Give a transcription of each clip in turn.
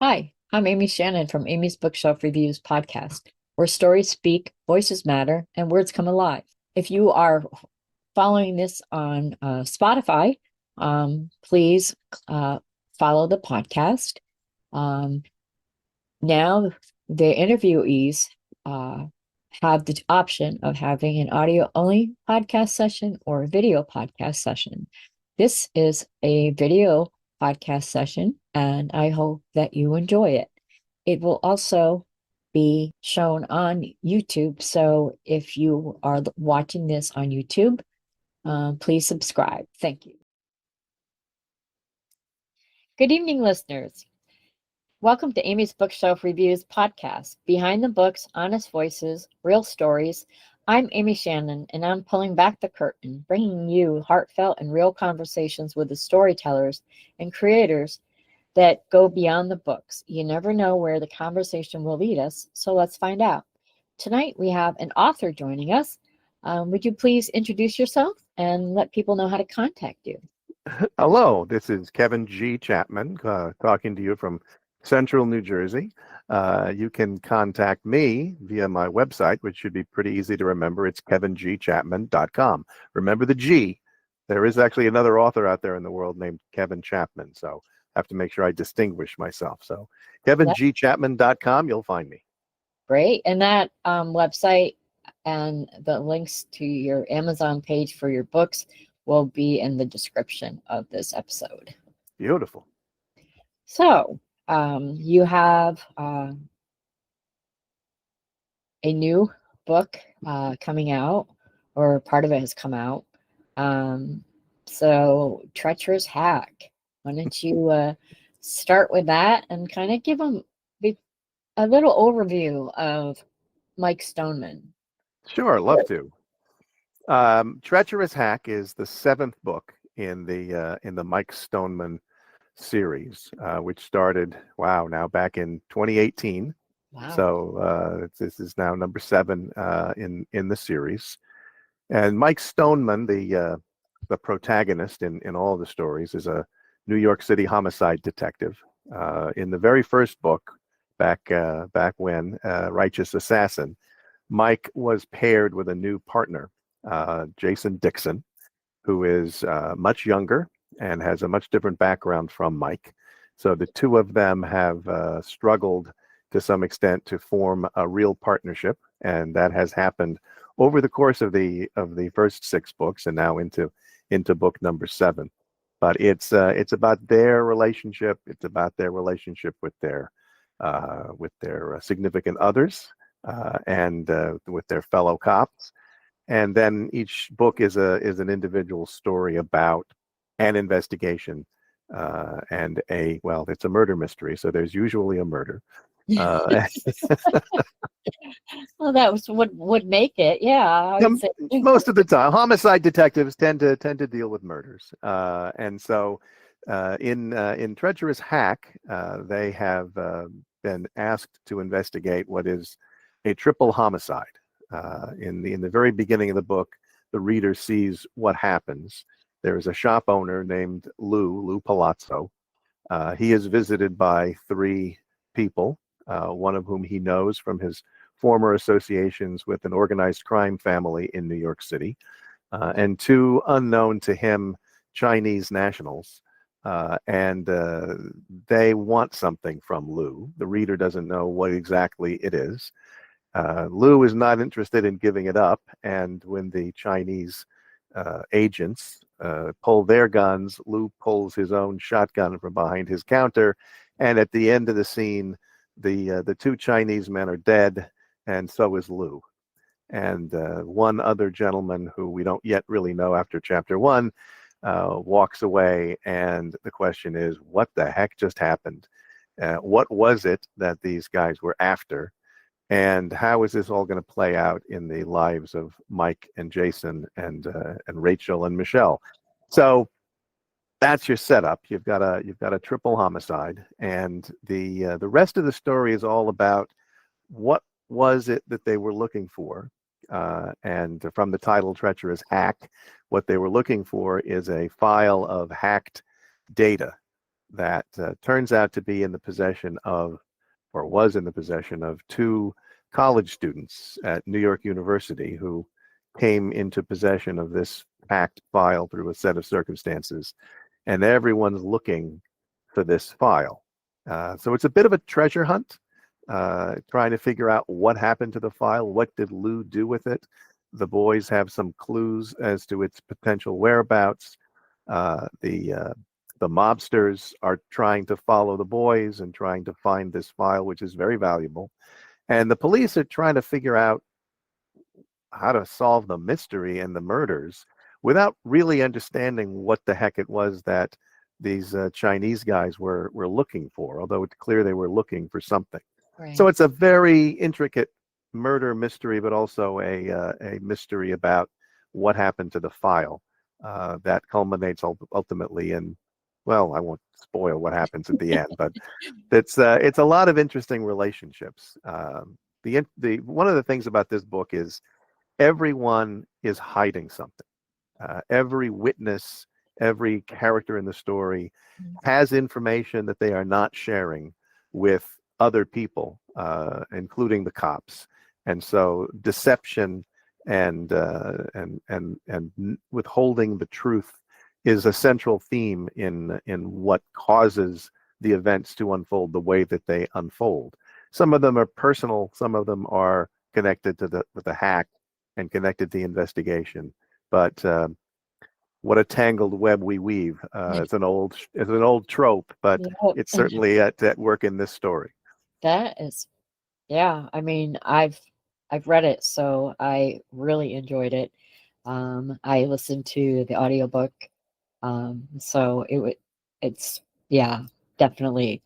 Hi, I'm Amy Shannon from Amy's Bookshelf Reviews podcast, where stories speak, voices matter, and words come alive. If you are following this on Spotify, please follow the podcast. Um, Now, the interviewees uh, have the option of having an audio only podcast session or a video podcast session. This is a video podcast session, and I hope that you enjoy it. It will also be shown on YouTube. So if you are watching this on YouTube, please subscribe. Thank you. Good evening, listeners. Welcome to Amy's Bookshelf Reviews podcast, Behind the Books, Honest Voices, Real Stories. I'm Amy Shannon, and I'm pulling back the curtain, bringing you heartfelt and real conversations with the storytellers and creators that go beyond the books. You never know where the conversation will lead us, so let's find out. Tonight we have an author joining us. Would you please introduce yourself and let people know how to contact you? Hello, this is Kevin G. Chapman talking to you from Central New Jersey. You can contact me via my website, which should be pretty easy to remember. It's kevingchapman.com. Remember the G. There is actually another author out there in the world named Kevin Chapman, so I have to make sure I distinguish myself. So kevingchapman.com, you'll find me. Great. And that website and the links to your Amazon page for your books will be in the description of this episode. Beautiful. So you have a new book coming out, or part of it has come out. So Treacherous Hack. Why don't you start with that and kind of give them a little overview of Mike Stoneman? Sure, love to. Treacherous Hack is the seventh book in the Mike Stoneman series, which started now back in 2018. Wow. So this is now number seven in the series. And Mike Stoneman, the protagonist in all the stories, is a New York City homicide detective. In the very first book, back when Righteous Assassin, Mike was paired with a new partner, Jason Dixon, who is much younger and has a much different background from Mike. So the two of them have struggled to some extent to form a real partnership, and that has happened over the course of the first six books and now into book number seven. But it's about their relationship. It's about their relationship with their significant others and with their fellow cops. And then each book is an individual story about an investigation and it's a murder mystery, so there's usually a murder. Well, that was what would make it. Yeah, I would say. Most of the time, homicide detectives tend to deal with murders, and so in Treacherous Hack, they have been asked to investigate what is a triple homicide. In the very beginning of the book, the reader sees what happens. There is a shop owner named Lou Palazzo. He is visited by three people, one of whom he knows from his former associations with an organized crime family in New York City, and two unknown to him Chinese nationals. And they want something from Lou. The reader doesn't know what exactly it is. Lou is not interested in giving it up, and when the Chinese agents pull their guns, Lou pulls his own shotgun from behind his counter, and at the end of the scene, the two Chinese men are dead, and so is Lou. And one other gentleman who we don't yet really know after chapter one walks away, and the question is, what the heck just happened? What was it that these guys were after? And how is this all going to play out in the lives of Mike and Jason and Rachel and Michelle? So that's your setup. You've got a triple homicide, and the rest of the story is all about what was it that they were looking for. And from the title Treacherous Hack, what they were looking for is a file of hacked data. that turns out to be in the possession of, or was in the possession of, two college students at New York University who came into possession of this hacked file through a set of circumstances, and everyone's looking for this file. So it's a bit of a treasure hunt, trying to figure out what happened to the file, what did Lou do with it. The boys have some clues as to its potential whereabouts. The mobsters are trying to follow the boys and trying to find this file, which is very valuable. And the police are trying to figure out how to solve the mystery and the murders without really understanding what the heck it was that these Chinese guys were looking for, although it's clear they were looking for something. So Right. it's a very intricate murder mystery, but also a mystery about what happened to the file that culminates ultimately in, well, I won't spoil what happens at the end, but it's a lot of interesting relationships. The one of the things about this book is everyone is hiding something. Every witness, every character in the story has information that they are not sharing with other people, including the cops. And so deception and withholding the truth is a central theme in what causes the events to unfold the way that they unfold. Some of them are personal, some of them are connected to the hack and connected to the investigation. But what a tangled web we weave. It's an old trope, but Yep. it's certainly at work in this story. That is, yeah. I mean, I've read it, so I really enjoyed it. I listened to the audiobook, so it's yeah, definitely.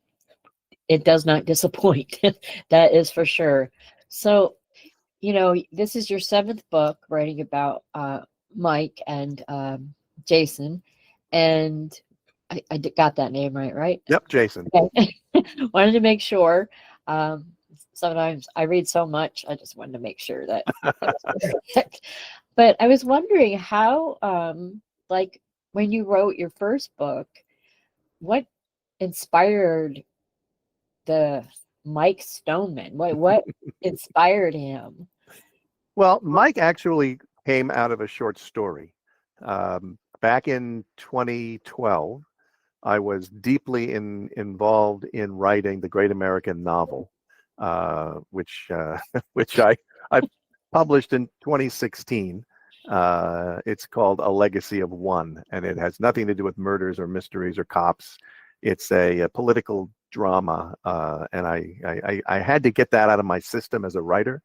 It does not disappoint. That is for sure. So, this is your seventh book writing about Mike and Jason, and I got that name right? Yep, Jason. Okay. Wanted to make sure. Um, Sometimes I read so much, I just wanted to make sure that it was correct. But I was wondering how, like, when you wrote your first book, what inspired the Mike Stoneman? What inspired him? Well, Mike actually came out of a short story. Back in 2012, I was deeply involved in writing the Great American Novel, which which I published in 2016. It's called A Legacy of One, and it has nothing to do with murders or mysteries or cops. It's a political drama, and I had to get that out of my system as a writer.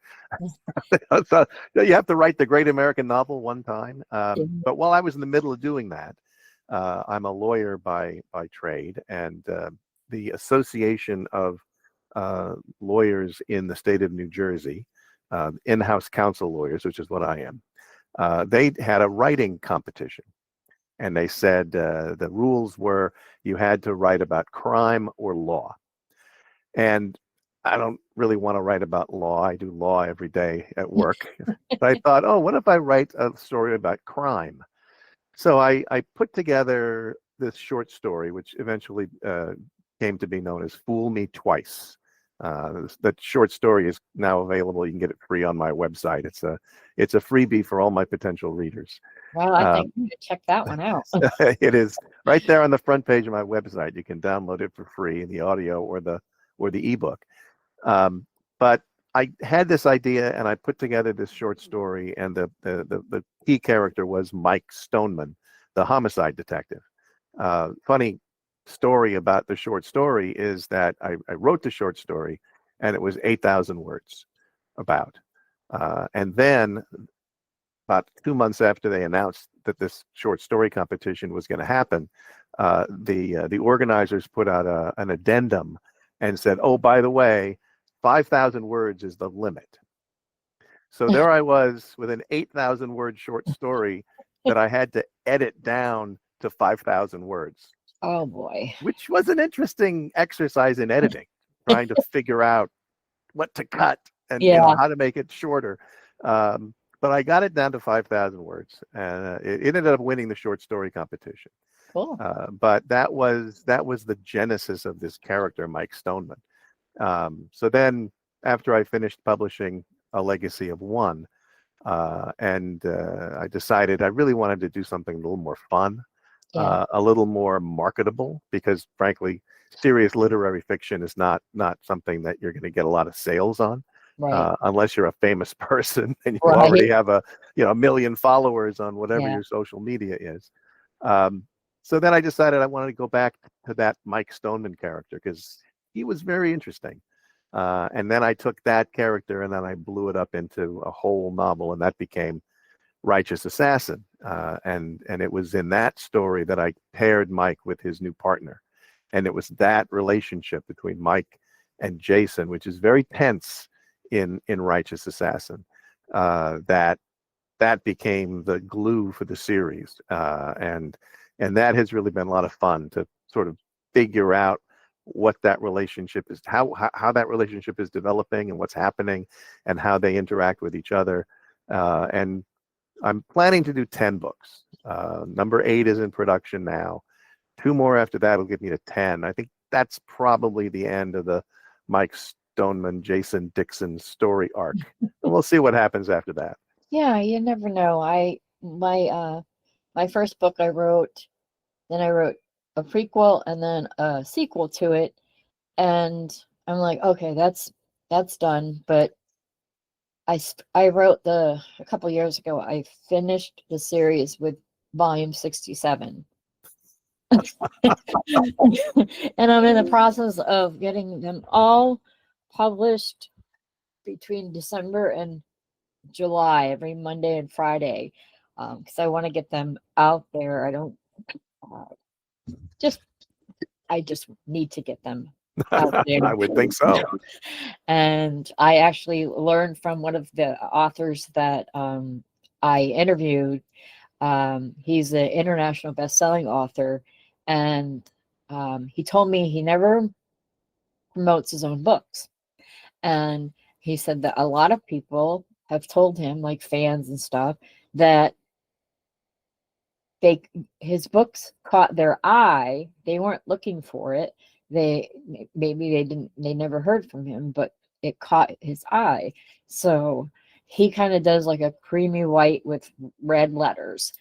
So you have to write the Great American Novel one time. But while I was in the middle of doing that, I'm a lawyer by trade, and the Association of Lawyers in the state of New Jersey, in-house counsel lawyers, which is what I am, they had a writing competition. And they said the rules were you had to write about crime or law. And I don't really want to write about law. I do law every day at work. But I thought, oh, what if I write a story about crime? So I put together this short story, which eventually came to be known as Fool Me Twice. That short story is now available. You can get it free on my website. It's a freebie for all my potential readers. Well, I think Um, I'm gonna check that one out. it is right there on the front page of my website. You can download it for free in the audio or the ebook. Um, but I had this idea and I put together this short story, and the key character was Mike Stoneman, the homicide detective. Funny story about the short story is that I wrote the short story and it was 8,000 words about. And then about 2 months after they announced that this short story competition was going to happen, the organizers put out an addendum and said, "Oh, by the way, 5,000 words is the limit." So there I was with an 8,000 word short story that I had to edit down to 5,000 words, Oh boy. which was an interesting exercise in editing, trying to figure out what to cut and Yeah. how to make it shorter. But I got it down to 5,000 words, and it ended up winning the short story competition. Cool. But that was the genesis of this character, Mike Stoneman. So then, after I finished publishing A Legacy of One, I decided I really wanted to do something a little more fun, Yeah. a little more marketable, because frankly, serious literary fiction is not something that you're going to get a lot of sales on, Right. unless you're a famous person and you Right. already have a million followers on whatever Yeah. your social media is. Um, so then I decided I wanted to go back to that Mike Stoneman character because he was very interesting. And then I took that character and then I blew it up into a whole novel, and that became Righteous Assassin. And it was in that story that I paired Mike with his new partner, and it was that relationship between Mike and Jason, which is very tense in Righteous Assassin, that became the glue for the series, and that has really been a lot of fun to sort of figure out what that relationship is, how that relationship is developing, and what's happening, and how they interact with each other. And I'm planning to do 10 books. Number 8 is in production now. 2 more after that will get me to 10. I think that's probably the end of the Mike Stoneman, Jason Dixon story arc. And we'll see what happens after that. Yeah, you never know. My first book I wrote, then I wrote a prequel and then a sequel to it. And I'm like, okay, that's done. But I wrote a couple years ago, I finished the series with volume 67. And I'm in the process of getting them all published between December and July, every Monday and Friday, because I want to get them out there. I don't uh, just I just need to get them out there. I would think so. And I actually learned from one of the authors that I interviewed. He's an international best-selling author, and he told me he never promotes his own books. And he said that a lot of people have told him, like fans and stuff, that they his books caught their eye. They weren't looking for it. They maybe they never heard from him, but it caught his eye. So he kind of does like a creamy white with red letters.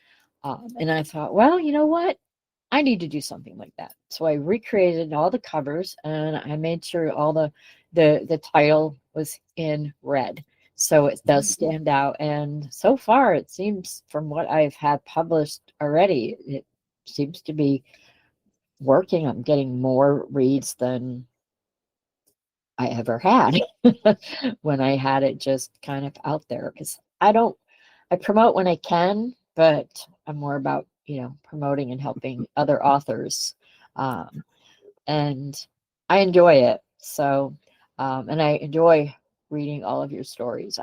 And I thought, well, you know what? I need to do something like that. So I recreated all the covers and I made sure all the title was in red. So it does stand out. And so far it seems from what I've had published already, it seems to be working. I'm getting more reads than I ever had when I had it just kind of out there because I promote when I can, but I'm more about, promoting and helping other authors. Um, and I enjoy it. So, and I enjoy reading all of your stories.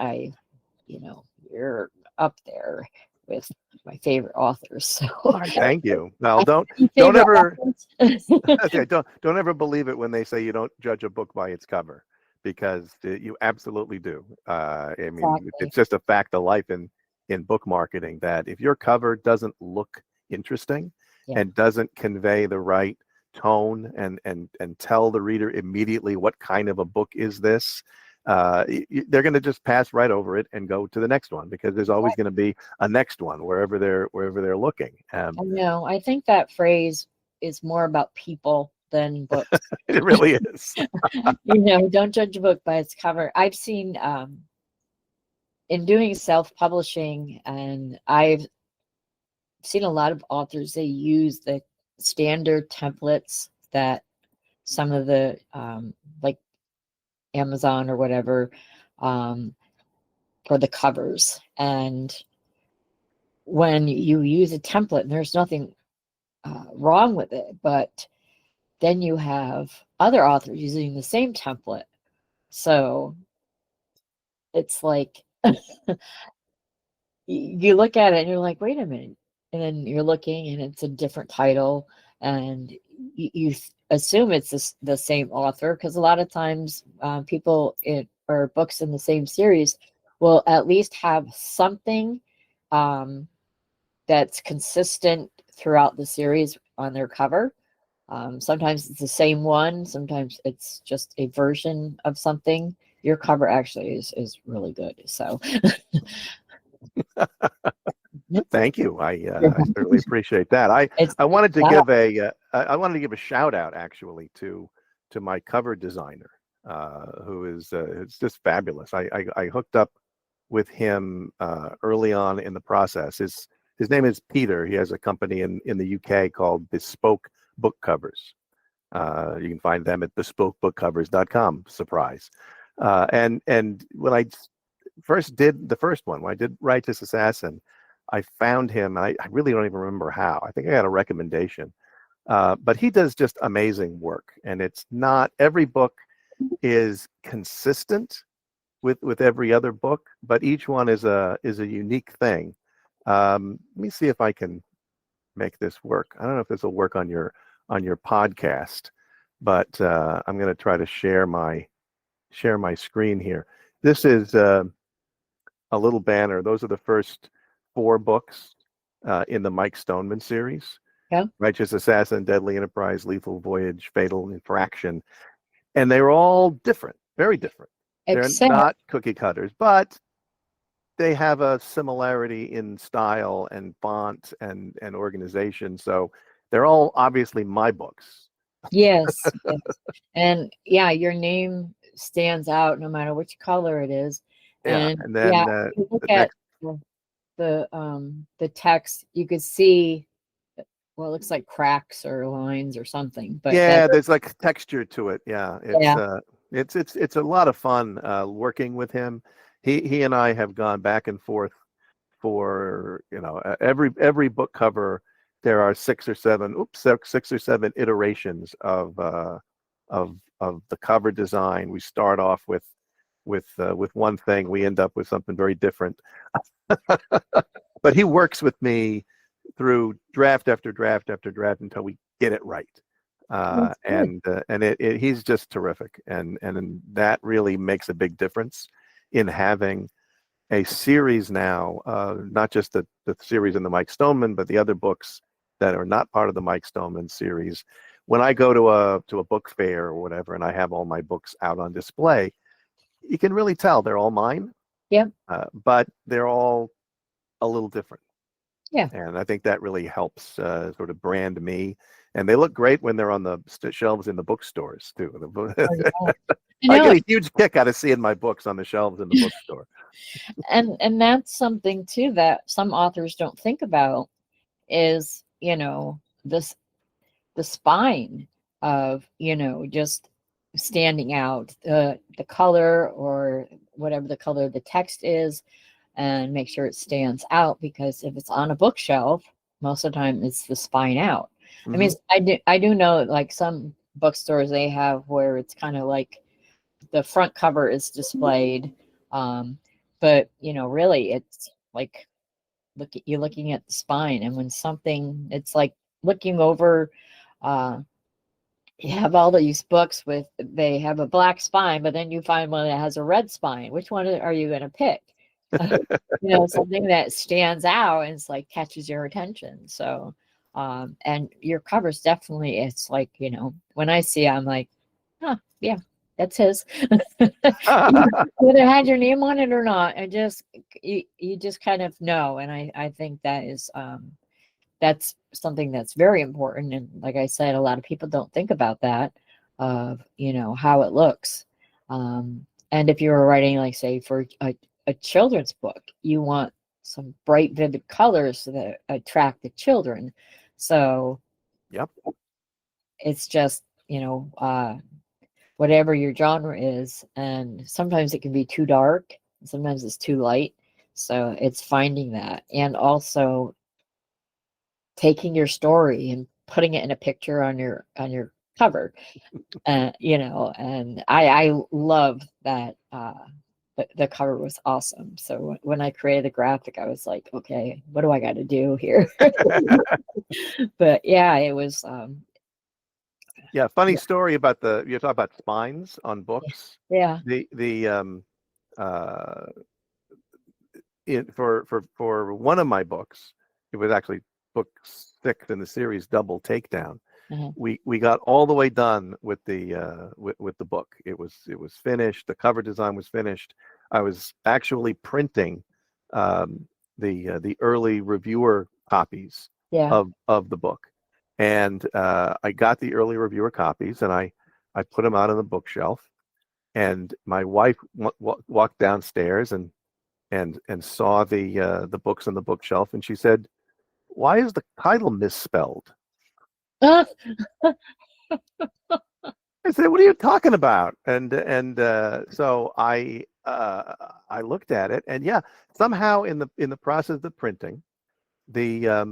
You're up there with my favorite authors. So, All right, thank you. Well, I have don't favorite ever authors. okay, don't ever believe it when they say you don't judge a book by its cover, because you absolutely do. I mean, Exactly. it's just a fact of life in book marketing that if your cover doesn't look interesting Yeah. and doesn't convey the right tone and tell the reader immediately what kind of a book is this, they're going to just pass right over it and go to the next one, because there's always going to be a next one wherever they're looking. I know. I think that phrase is more about people than books. It really is. Don't judge a book by its cover. I've seen in doing self-publishing, and I've seen a lot of authors, they use the standard templates that some of the like Amazon or whatever um, for the covers. And when you use a template, and there's nothing wrong with it, but then you have other authors using the same template. So it's like you look at it and you're like, wait a minute. And then you're looking and it's a different title. And you assume it's the same author because a lot of times people or books in the same series will at least have something um, that's consistent throughout the series on their cover. Sometimes it's the same one, sometimes it's just a version of something. Your cover actually is really good. So Thank you. I certainly appreciate that. it's I wanted to yeah, give I wanted to give a shout out actually to my cover designer, who is it's just fabulous. I hooked up with him early on in the process. His name is Peter. He has a company in the UK called Bespoke Book Covers. You can find them at bespokebookcovers.com. Surprise. And when I first did the first one, when I did Righteous Assassin, I found him. And I really don't even remember how. I think I got a recommendation. But he does just amazing work. And it's not every book is consistent with every other book, but each one is a unique thing. Let me see if I can make this work. I don't know if this will work on your podcast, but I'm going to try to share my screen here. This is a little banner. Those are the first 4 books in the Mike Stoneman series: yeah. Righteous Assassin, Deadly Enterprise, Lethal Voyage, Fatal Infraction, and they were all different, very different. They're Except not cookie cutters, but they have a similarity in style and font and organization. So they're all obviously my books. yes, yes. And yeah, your name stands out no matter which color it is. Yeah, And and yeah, then if you look the at next, the text, you could see well, it looks like cracks or lines or something, but that yeah, there's like texture to it. Yeah, yeah, it's a lot of fun working with him. He and I have gone back and forth for every book cover. There are 6 or 7 iterations of the cover design. We start off with one thing, we end up with something very different. But he works with me through draft after draft after draft until we get it right. that's good. He's just terrific, and that really makes a big difference in having a series now, not just the series in the Mike Stoneman, but the other books that are not part of the Mike Stoneman series. When I go to a book fair or whatever, and I have all my books out on display, you can really tell they're all mine, Yeah, but they're all a little different. yeah. And I think that really helps sort of brand me. And they look great when they're on the shelves in the bookstores too. Oh, yeah. I I know, get a huge kick out of seeing my books on the shelves in the bookstore. and that's something too that some authors don't think about is, this the spine of, just standing out, the color or whatever the color of the text is, and make sure it stands out because if it's on a bookshelf, most of the time it's the spine out. I mean, Hmm. I do know like some bookstores they have where it's kind of like the front cover is displayed, um, but really it's like you're looking at the spine, and when something, it's like looking over. Uh, you have all these books with they have a black spine, but then you find one that has a red spine. Which one are you going to pick? Something that stands out and it's like catches your attention. So, and your covers definitely, it's like, when I see it, I'm like, huh, yeah, that's his. Whether it had your name on it or not, you just kind of know. And I think that's something that's very important. And like I said, a lot of people don't think about that of, how it looks. And if you were writing, like, say, for a children's book, you want some bright, vivid colors that attract the children. So Yep. it's just, whatever your genre is. And sometimes it can be too dark, sometimes it's too light. So it's finding that. And also taking your story and putting it in a picture on your cover. And I love that the cover was awesome. So when I created the graphic, I was like, okay, what do I got to do here? But yeah, it was Yeah, funny yeah, story about you talk about spines on books. yeah, The uh for one of my books, it was actually book 6 in the series, Double Takedown, Uh-huh. we got all the way done with the book. It was finished. The cover design was finished. I was actually printing the early reviewer copies Yeah. of the book, and I got the early reviewer copies, and I put them out on the bookshelf. And my wife walked downstairs and saw the books on the bookshelf, and she said, "Why is the title misspelled?" Ah, I said, "What are you talking about?" So I looked at it, and yeah, somehow in the process of the printing, the I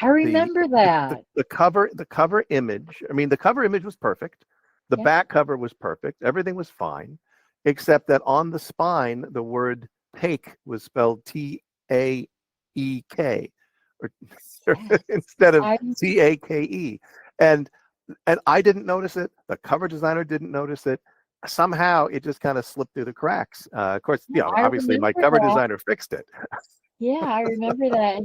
the remember that. the cover image. I mean, the cover image was perfect. The Yeah. back cover was perfect. Everything was fine, except that on the spine, the word "take" was spelled Taek, or Yes. instead of I Cake. And and I didn't notice it. The cover designer didn't notice it. Somehow it just kind of slipped through the cracks. Of course, I obviously my remember cover that. designer fixed it. Yeah, I remember that.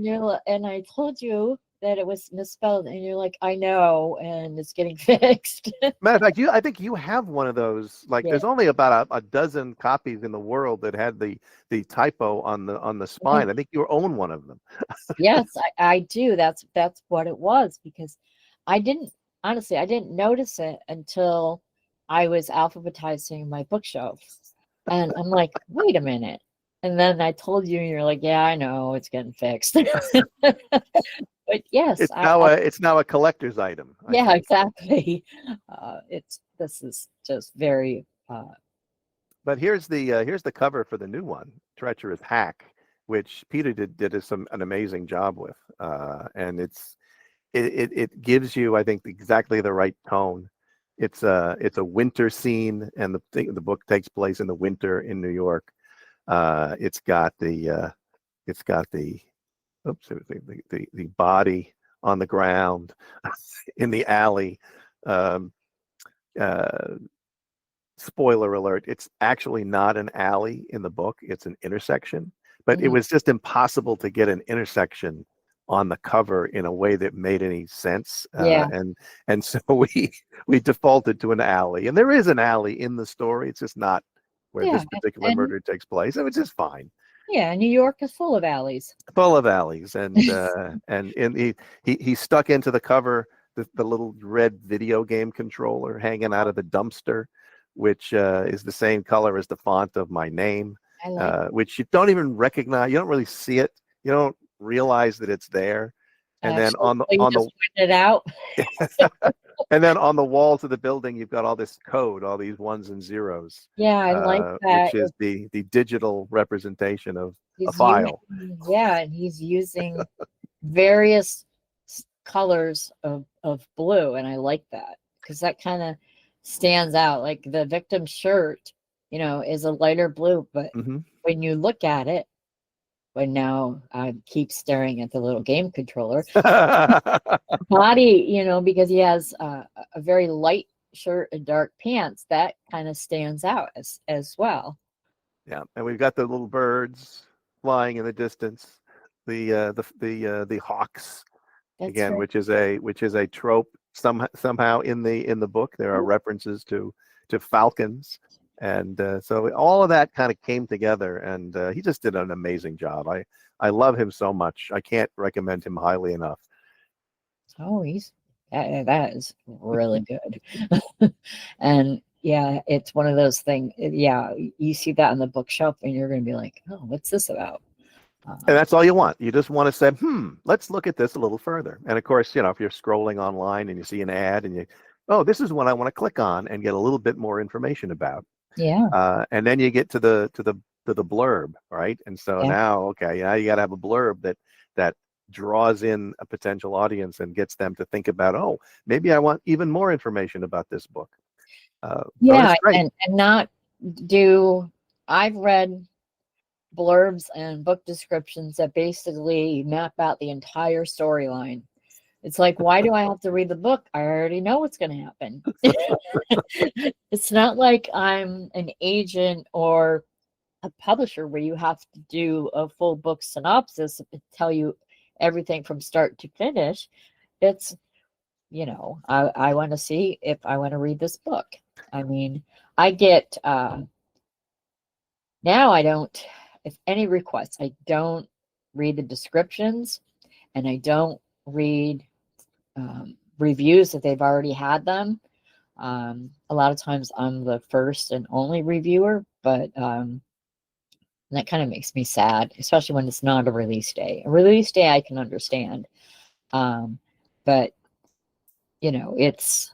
And I told you that it was misspelled, and you're like, I know, and it's getting fixed. Matter of fact, I think you have one of those. Like, Yeah. there's only about a dozen copies in the world that had the typo on the spine. I think you own one of them. Yes, I do. That's what it was because I didn't honestly I didn't notice it until I was alphabetizing my bookshelf. And I'm like, wait a minute. And then I told you, and you're like, yeah, I know, it's getting fixed. But yes, It's now a collector's item, I yeah, think. exactly. This is just very But here's the cover for the new one, Treacherous Hack, which Peter did an amazing job with, and it gives you, I think, exactly the right tone. It's a winter scene, and the book takes place in the winter in New York. It's got the oops, the body on the ground in the alley. Um, uh, Spoiler alert, it's actually not an alley in the book, it's an intersection, but it mhm. was just impossible to get an intersection on the cover in a way that made any sense, Yeah. and so we defaulted to an alley, and there is an alley in the story. It's just not where Yeah. this particular And murder takes place, and it's just fine. yeah, New York is full of alleys. Full of alleys, and he stuck into the cover the little red video game controller hanging out of the dumpster, which is the same color as the font of my name, I like which you don't even recognize. You don't really see it. You don't realize that it's there. And then actually, so you just pointed it out. and then on the walls of the building, you've got all this code, all these ones and zeros, Yeah, I like that. which is the digital representation of a He's using, file. yeah, and he's using various colors of blue, and I like that because that kind of stands out. Like the victim's shirt, is a lighter blue, but Hmm. when you look at it, but now I keep staring at the little game controller body, because he has a very light shirt and dark pants. That kind of stands out as well. Yeah, and we've got the little birds flying in the distance, the hawks That's again, right. which is a trope. Somehow in the book there are references to falcons, and so all of that kind of came together, and he just did an amazing job. I love him so much. I can't recommend him highly enough. Oh, that is really good. And yeah, it's one of those things. Yeah, you see that on the bookshelf, and you're going to be like, "Oh, what's this about?" And Uh, that's all you want. You just want to say, let's look at this a little further. And of course, if you're scrolling online and you see an ad and oh, this is one I want to click on and get a little bit more information about. yeah, And then you get to the blurb, right? And so yeah, now, okay, now you got to have a blurb that draws in a potential audience and gets them to think about, oh, maybe I want even more information about this book. So yeah, it's great. and not do. I've read blurbs and book descriptions that basically map out the entire storyline. It's like, why do I have to read the book? I already know what's going to happen. It's not like I'm an agent or a publisher where you have to do a full book synopsis and tell you everything from start to finish. It's, I want to see if I want to read this book. I mean, I get now I don't, if any requests, I don't read the descriptions, and I don't read reviews if they've already had them. A lot of times I'm the first and only reviewer, but that kind of makes me sad, especially when it's not a release day. A release day I can understand. Um, but it's,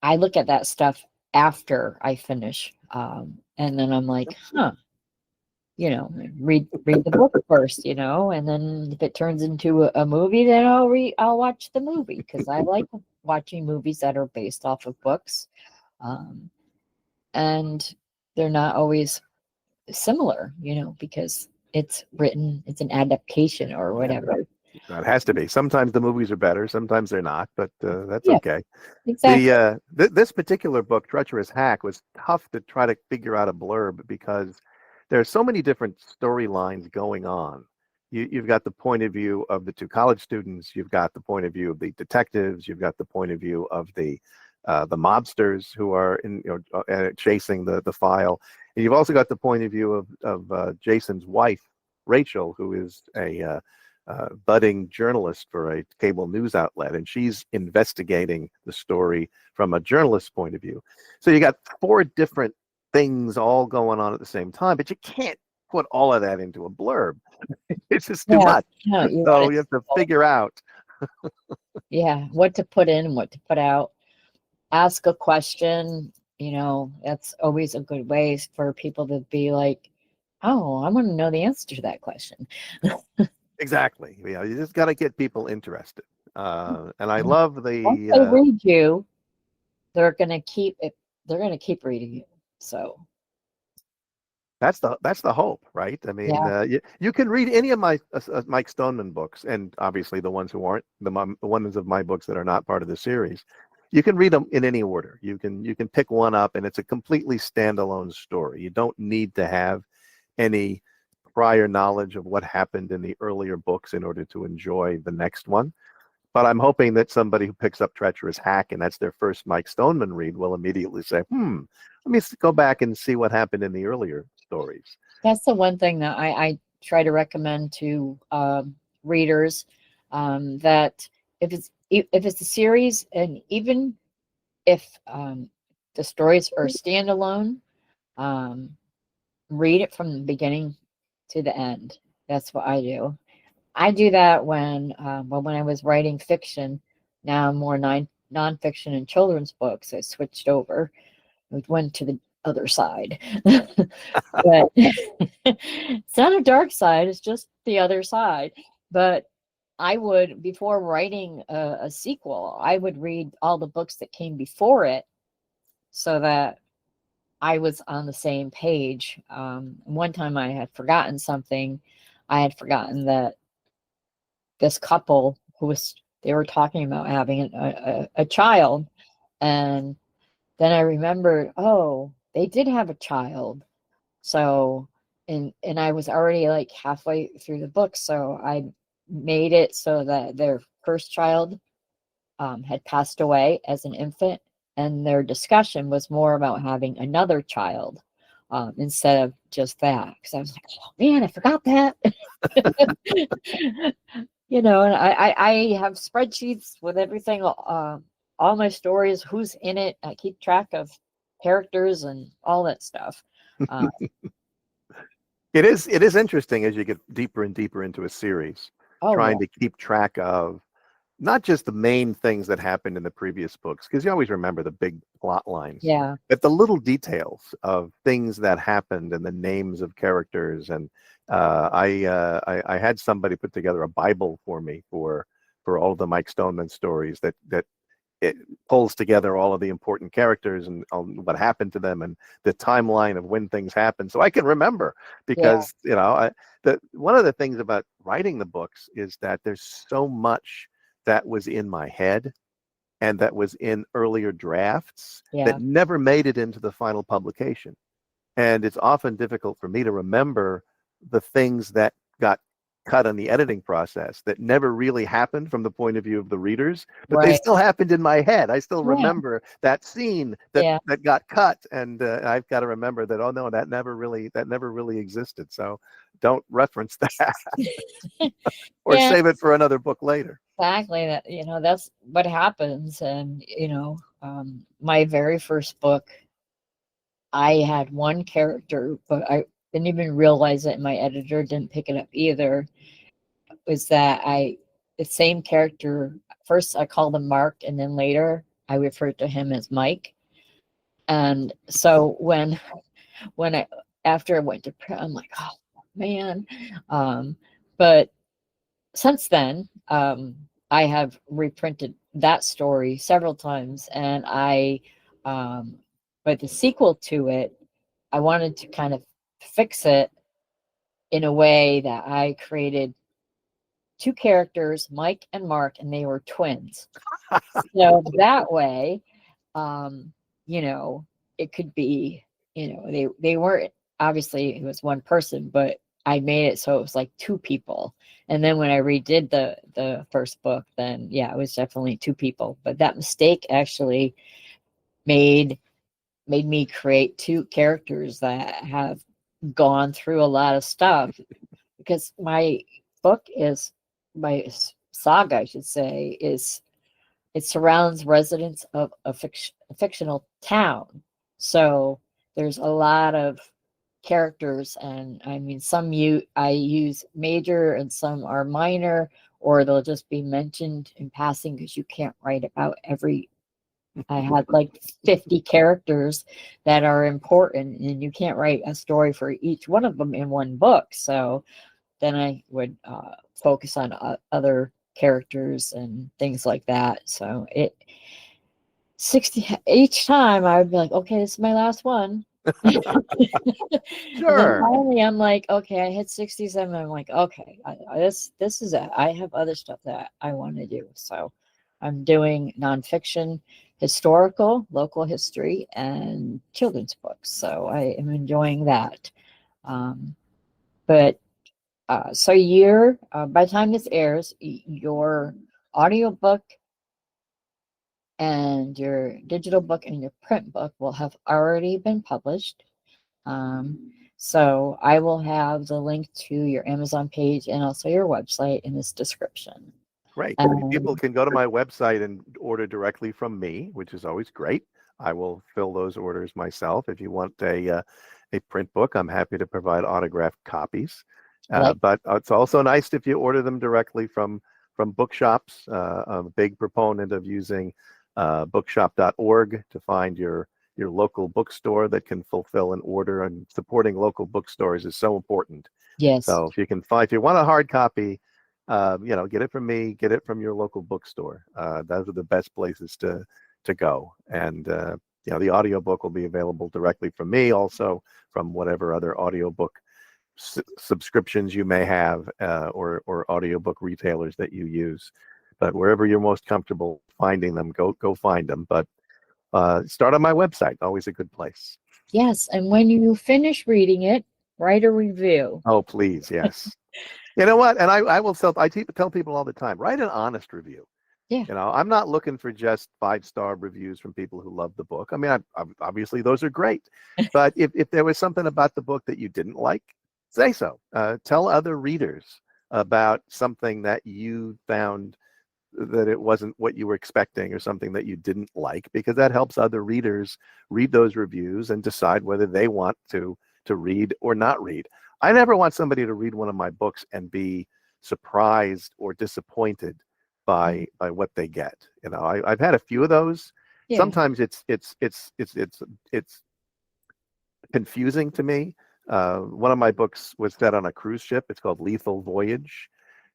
I look at that stuff after I finish. And then I'm like, huh, read the book first, and then if it turns into a movie, then I'll watch the movie, because I like watching movies that are based off of books. Um, and they're not always similar, because it's an adaptation or Yeah, whatever. it has to be. Sometimes the movies are better, sometimes they're not, but that's Yeah, okay. exactly. This particular book, Treacherous Hack, was tough to try to figure out a blurb because there are so many different storylines going on. You've got the point of view of the two college students, you've got the point of view of the detectives, you've got the point of view of the mobsters who are chasing the file, and you've also got the point of view of Jason's wife, Rachel, who is a budding journalist for a cable news outlet, and she's investigating the story from a journalist's point of view. So you got four different things all going on at the same time, but you can't put all of that into a blurb. It's just too Yeah, much. yeah, you want So it you have to simple. figure out. Yeah, what to put in and what to put out. Ask a question, that's always a good way for people to be like, oh, I want to know the answer to that question. Exactly. You just got to get people interested. And I And love once they the read you, they're gonna keep it. They're gonna keep reading you. So that's the hope, right? I mean, yeah, you can read any of my Mike Stoneman books, and obviously the ones who aren't the ones of my books that are not part of the series. You can read them in any order. You can pick one up, and it's a completely standalone story. You don't need to have any prior knowledge of what happened in the earlier books in order to enjoy the next one. But I'm hoping that somebody who picks up Treacherous Hack and that's their first Mike Stoneman read will immediately say, let me go back and see what happened in the earlier stories. that's the one thing that I try to recommend to readers, that if it's a series, and even if the stories are standalone, um, read it from the beginning to the end. That's what I do. I do that when I was writing fiction. Now I'm more nonfiction and children's books. I switched over. I went to the other side. But it's not a dark side, it's just the other side. But I would, before writing a sequel, I would read all the books that came before it, so that I was on the same page. One time I had forgotten something. I had forgotten that this couple they were talking about having a child. And then I remembered, oh, they did have a child. So, and I was already like halfway through the book, so I made it so that their first child had passed away as an infant, and their discussion was more about having another child, instead of just that. Because I was like, oh man, I forgot that. And I have spreadsheets with everything, all my stories, who's in it. I keep track of characters and all that stuff. Uh, It is interesting as you get deeper and deeper into a series, oh yeah, trying to keep track of not just the main things that happened in the previous books, because you always remember the big plot lines, yeah, but the little details of things that happened and the names of characters. And I had somebody put together a Bible for me for all of the Mike Stoneman stories that it pulls together all of the important characters and what happened to them and the timeline of when things happen, so I can remember. yeah, Because one of the things about writing the books is that there's so much that was in my head and that was in earlier drafts that yeah, never made it into the final publication. And it's often difficult for me to remember the things that got cut on the editing process that never really happened from the point of view of the readers, but they Right. still happened in my head. I still Yeah. remember that scene that Yeah. that got cut, and I've got to remember that. Oh no, that never really existed. So don't reference that or Yeah, save it for another book later. exactly. That, that's what happens. And, my very first book, I had one character, but I didn't even realize it, and my editor didn't pick it up either. Was that the same character, first I called him Mark, and then later I referred to him as Mike. And so when I after I went to print, I'm like, oh man. But since then, I have reprinted that story several times, and but the sequel to it, I wanted to kind of fix it in a way that I created two characters, Mike and Mark, and they were twins. So that way, um, you know, it could be, they weren't, obviously it was one person, but I made it so it was like two people. And then when I redid the first book, then yeah, it was definitely two people. But that mistake actually made made me create two characters that have gone through a lot of stuff, because my saga, I should say, is it surrounds residents of a fictional town. So there's a lot of characters, and I mean, I use major and some are minor, or they'll just be mentioned in passing because you can't write about every. I had like 50 characters that are important, and you can't write a story for each one of them in one book. So then I would focus on other characters and things like that. So 60 each time I would be like, okay, this is my last one. And then Sure. finally I'm like, okay, I hit 67. I'm like, okay, this is it. I have other stuff that I want to do. So I'm doing nonfiction, historical, local history, and children's books. So I am enjoying that. Um, but so by the time this airs, your audiobook and your digital book and your print book will have already been published. So I will have the link to your Amazon page and also your website in this description. Great. People And can go to my website and order directly from me, which is always great. I will fill those orders myself. If you want a print book, I'm happy to provide autographed copies. like, But it's also nice if you order them directly from bookshops. I'm a big proponent of using bookshop.org to find your local bookstore that can fulfill an order, and supporting local bookstores is so important. yes, So if you want a hard copy, get it from me, get it from your local bookstore. Those are the best places to go. And the audiobook will be available directly from me, also from whatever other audiobook subscriptions you may have, or audiobook retailers that you use. But wherever you're most comfortable finding them, go find them. But start on my website, always a good place. yes. And when you finish reading it, write a review. Oh, please, yes. You know what? And I will tell people all the time, write an honest review. Yeah. I'm not looking for just 5-star reviews from people who love the book. I mean, obviously those are great, but if there was something about the book that you didn't like, say so. Tell other readers about something that you found that it wasn't what you were expecting, or something that you didn't like, because that helps other readers read those reviews and decide whether they want to read or not read. I never want somebody to read one of my books and be surprised or disappointed by what they get. I've had a few of those. Yeah. Sometimes it's confusing to me. One of my books was set on a cruise ship. It's called Lethal Voyage.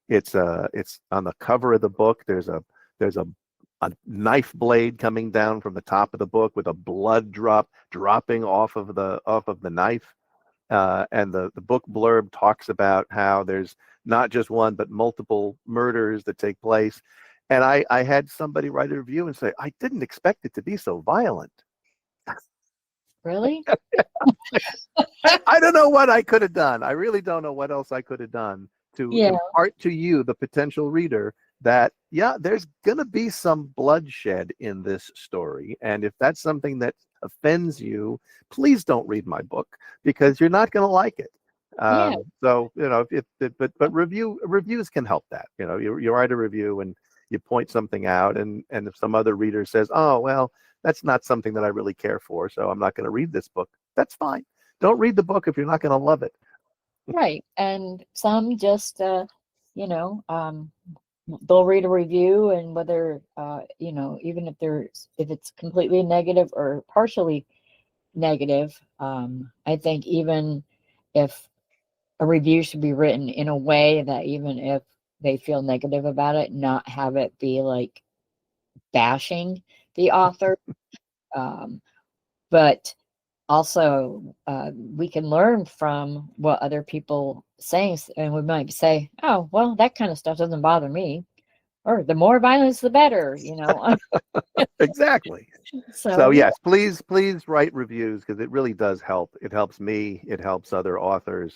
It's on the cover of the book. There's a knife blade coming down from the top of the book with a blood dropping off of the knife. And the book blurb talks about how there's not just one but multiple murders that take place. And I had somebody write a review and say, I didn't expect it to be so violent. Really? I don't know what I could have done. I really don't know what else I could have done to Yeah. impart to you, the potential reader, that yeah, there's going to be some bloodshed in this story, and if that's something that offends you, please don't read my book because you're not going to like it. Yeah. So but reviews can help that. You write a review and you point something out, and if some other reader says, oh well, that's not something that I really care for, so I'm not going to read this book, that's fine. Don't read the book if you're not going to love it. Right. And some just, you know, they'll read a review, and whether, even if it's completely negative or partially negative, I think even if a review should be written in a way that even if they feel negative about it, not have it be like bashing the author. Um, but also, we can learn from what other people say, and we might say, "Oh, well, that kind of stuff doesn't bother me," or "The more violence, the better." Exactly. So So yeah, yes, please write reviews because it really does help. It helps me. It helps other authors.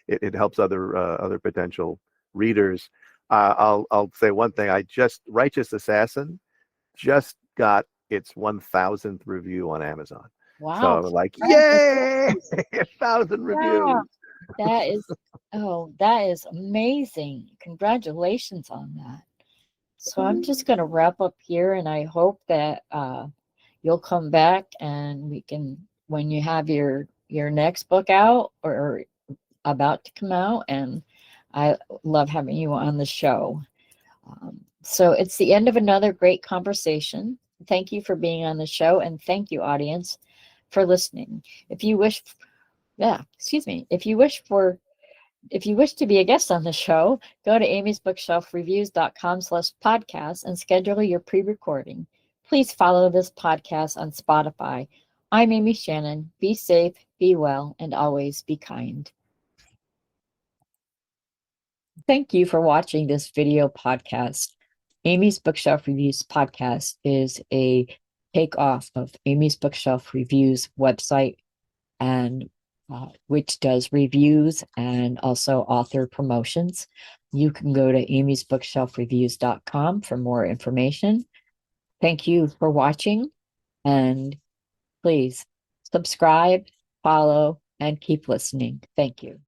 It helps other potential readers. I'll say one thing. I just Righteous Assassin just got its 1,000th review on Amazon. So wow, I'm like, yay, congratulations! 1,000 Yeah, reviews. that is, oh, that is amazing. Congratulations on that. So I'm just going to wrap up here, and I hope that you'll come back and we can, when you have your next book out or about to come out, and I love having you on the show. So it's the end of another great conversation. Thank you for being on the show, and thank you, audience, for listening. If you wish, yeah, excuse me, if you wish to be a guest on the show, go to amysbookshelfreviews.com/podcast and schedule your pre-recording. Please follow this podcast on Spotify. I'm Amy Shannon. Be safe, be well, and always be kind. Thank you for watching this video podcast. Amy's Bookshelf Reviews podcast is a takeoff of Amy's Bookshelf Reviews website, and which does reviews and also author promotions. You can go to amysbookshelfreviews.com for more information. Thank you for watching, and please subscribe, follow, and keep listening. Thank you.